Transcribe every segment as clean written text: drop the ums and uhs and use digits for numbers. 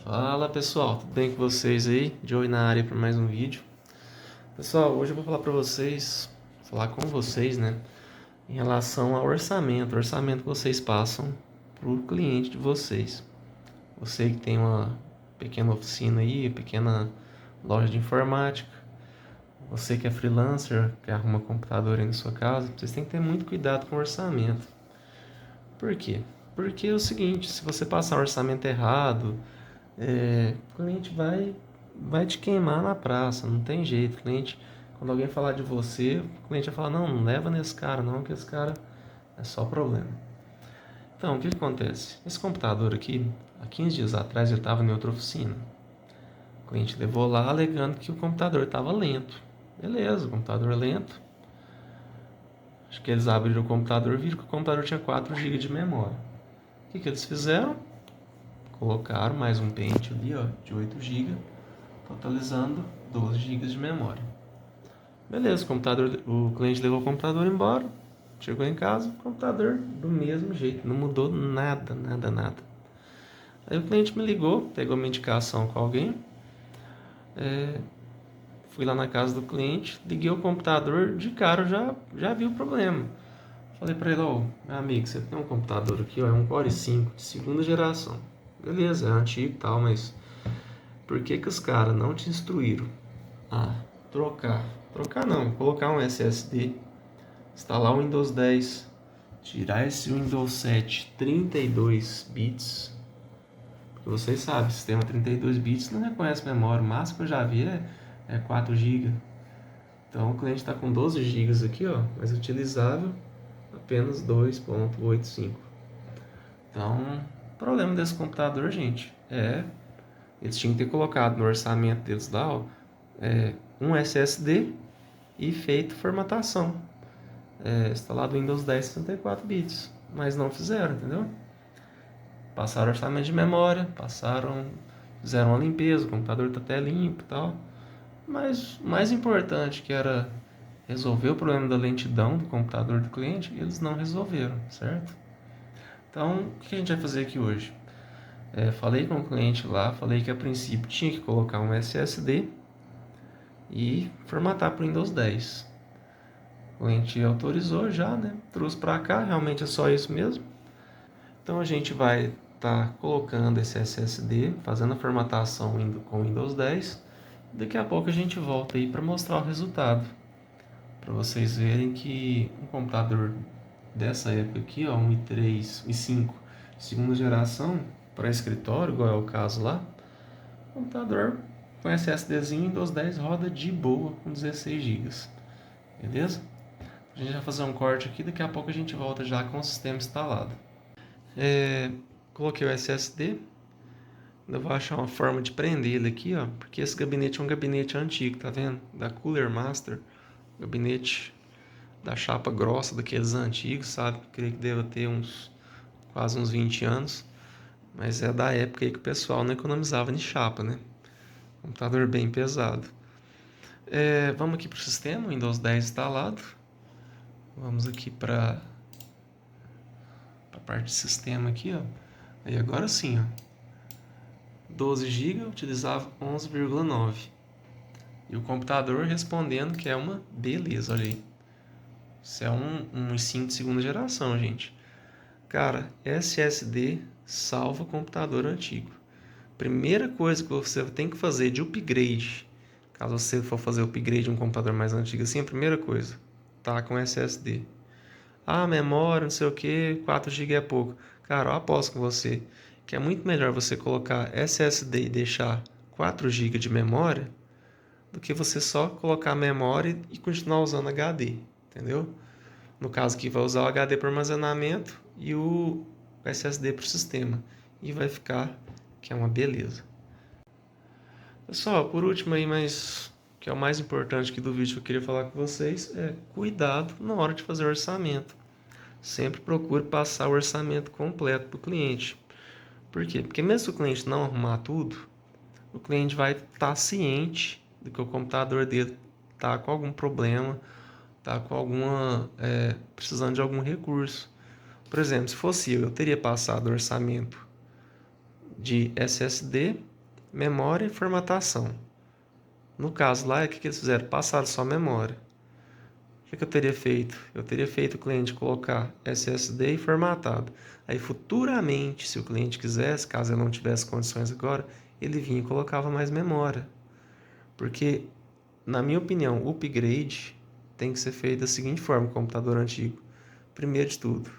Fala pessoal, tudo bem com vocês aí? Joey na área para mais um vídeo. Pessoal, hoje eu vou falar com vocês, né, em relação ao orçamento que vocês passam para o cliente de vocês. Você que tem uma pequena oficina aí, pequena loja de informática, você que é freelancer, que arruma computador aí na sua casa, vocês têm que ter muito cuidado com o orçamento. Por quê? Porque é o seguinte, se você passar o orçamento errado, o cliente vai te queimar na praça, não tem jeito. O cliente, quando alguém falar de você, o cliente vai falar, não leva nesse cara não, que esse cara é só problema. Então, o que acontece? Esse computador aqui, há 15 dias atrás, ele estava em outra oficina. O cliente levou lá alegando que o computador estava lento. Beleza, o computador é lento. Acho que eles abriram o computador e viram que o computador tinha 4 GB de memória. O que eles fizeram? Colocaram mais um pente ali, ó, de 8 GB, totalizando 12 GB de memória. Beleza, o cliente levou o computador embora, chegou em casa, o computador do mesmo jeito, não mudou nada. Aí o cliente me ligou, pegou uma indicação com alguém, fui lá na casa do cliente, liguei o computador, de cara já vi o problema. Falei pra ele, ó, meu amigo, você tem um computador aqui, ó, é um Core i5 de segunda geração. Beleza, é antigo e tal, mas por que os caras não te instruíram a trocar não, colocar um SSD, instalar o Windows 10, tirar esse Windows 7 32 bits, porque vocês sabem, sistema 32 bits não reconhece memória, o máximo que eu já vi é 4 GB. Então o cliente está com 12 GB aqui, ó, mas utilizável apenas 2.85. Então, o problema desse computador, gente, eles tinham que ter colocado no orçamento deles lá, ó, um SSD e feito formatação. Instalado Windows 10 64 bits, mas não fizeram, entendeu? Passaram orçamento de memória, fizeram uma limpeza, o computador está até limpo e tal. Mas o mais importante, que era resolver o problema da lentidão do computador do cliente, eles não resolveram, certo? Então, o que a gente vai fazer aqui hoje? Falei com o cliente lá, falei que a princípio tinha que colocar um SSD e formatar para o Windows 10. O cliente autorizou já, né? Trouxe para cá, realmente é só isso mesmo. Então a gente vai estar colocando esse SSD, fazendo a formatação com Windows 10. Daqui a pouco a gente volta aí para mostrar o resultado, para vocês verem que um computador dessa época aqui, ó, um i3, i5, segunda geração, para escritório, igual é o caso lá, computador com SSDzinho Windows 10 roda de boa com 16 GB, beleza? A gente vai fazer um corte aqui, daqui a pouco a gente volta já com o sistema instalado. Coloquei o SSD, eu vou achar uma forma de prender ele aqui, ó, porque esse gabinete é um gabinete antigo, tá vendo? Da Cooler Master, gabinete da chapa grossa, daqueles antigos, sabe? Creio que deva ter quase uns 20 anos, mas é da época aí que o pessoal não economizava em chapa, né? Computador bem pesado. Vamos aqui para o sistema, Windows 10 instalado. Vamos aqui para a parte de sistema aqui, ó. Aí agora sim, ó. 12 GB, utilizava 11,9. E o computador respondendo que é uma beleza, olha aí. Isso é um i5 de segunda geração, gente. Cara, SSD salva computador antigo. Primeira coisa que você tem que fazer de upgrade, caso você for fazer upgrade de um computador mais antigo assim, a primeira coisa, tá com SSD. Memória, não sei o que, 4 GB é pouco. Cara, eu aposto com você que é muito melhor você colocar SSD e deixar 4 GB de memória do que você só colocar memória e continuar usando HD, entendeu? No caso aqui vai usar o HD para armazenamento e o SSD para o sistema. E vai ficar que é uma beleza. Pessoal, por último aí, mas que é o mais importante aqui do vídeo que eu queria falar com vocês, cuidado na hora de fazer o orçamento. Sempre procure passar o orçamento completo para o cliente. Por quê? Porque mesmo se o cliente não arrumar tudo, o cliente vai estar ciente de que o computador dele está com algum problema, está com precisando de algum recurso. Por exemplo, se fosse eu teria passado o orçamento de SSD, memória e formatação. No caso lá, o que eles fizeram? Passaram só memória. O que eu teria feito? Eu teria feito o cliente colocar SSD e formatado. Aí futuramente, se o cliente quisesse, caso ele não tivesse condições agora, ele vinha e colocava mais memória. Porque, na minha opinião, o upgrade tem que ser feito da seguinte forma, computador antigo. Primeiro de tudo,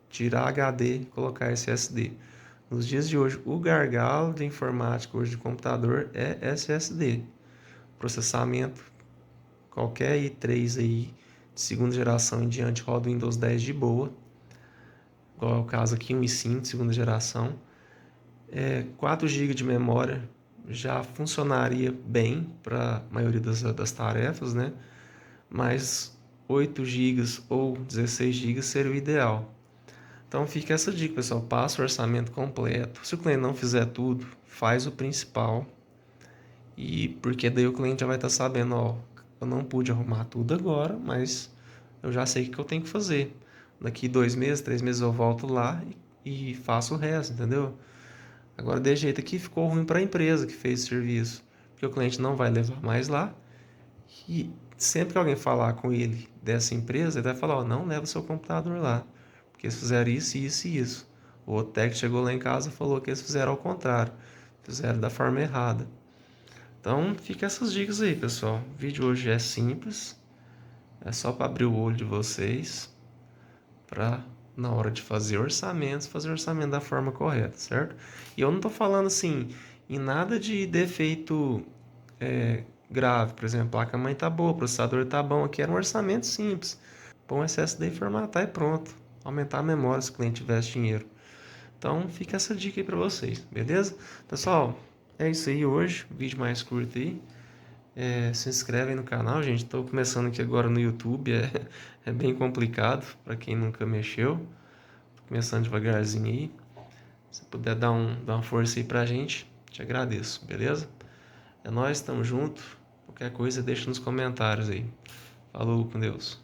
tirar HD e colocar SSD. Nos dias de hoje, o gargalo de informática hoje de computador é SSD. Processamento, qualquer i3 aí de segunda geração em diante roda o Windows 10 de boa. Igual é o caso aqui, um i5 de segunda geração. 4 GB de memória já funcionaria bem para a maioria das tarefas, né? Mas 8 GB ou 16 GB seria o ideal. Então fica essa dica, pessoal. Passa o orçamento completo. Se o cliente não fizer tudo, faz o principal. E porque daí o cliente já vai estar sabendo, ó, eu não pude arrumar tudo agora, mas eu já sei o que eu tenho que fazer. Daqui 2 meses, 3 meses eu volto lá e faço o resto, entendeu? Agora, de jeito aqui, ficou ruim para a empresa que fez o serviço, porque o cliente não vai levar mais lá. E sempre que alguém falar com ele dessa empresa, ele vai falar: ó, não leva o seu computador lá, porque eles fizeram isso, isso e isso. O outro técnico chegou lá em casa e falou que eles fizeram ao contrário, fizeram da forma errada. Então, fica essas dicas aí, pessoal. O vídeo hoje é simples, é só para abrir o olho de vocês, para na hora de fazer orçamentos, fazer orçamento da forma correta, certo? E eu não estou falando assim em nada de defeito grave, por exemplo, a placa-mãe tá boa, o processador tá bom, aqui era um orçamento simples. Põe um SSD e formatar e pronto. Aumentar a memória se o cliente tivesse dinheiro. Então fica essa dica aí para vocês, beleza? Pessoal, é isso aí hoje, vídeo mais curto aí. Se inscreve aí no canal, gente. Estou começando aqui agora no YouTube, é bem complicado para quem nunca mexeu. Tô começando devagarzinho aí. Se puder dar uma força aí pra gente, te agradeço, beleza? É nóis, tamo junto. Qualquer coisa deixa nos comentários aí. Falou, com Deus.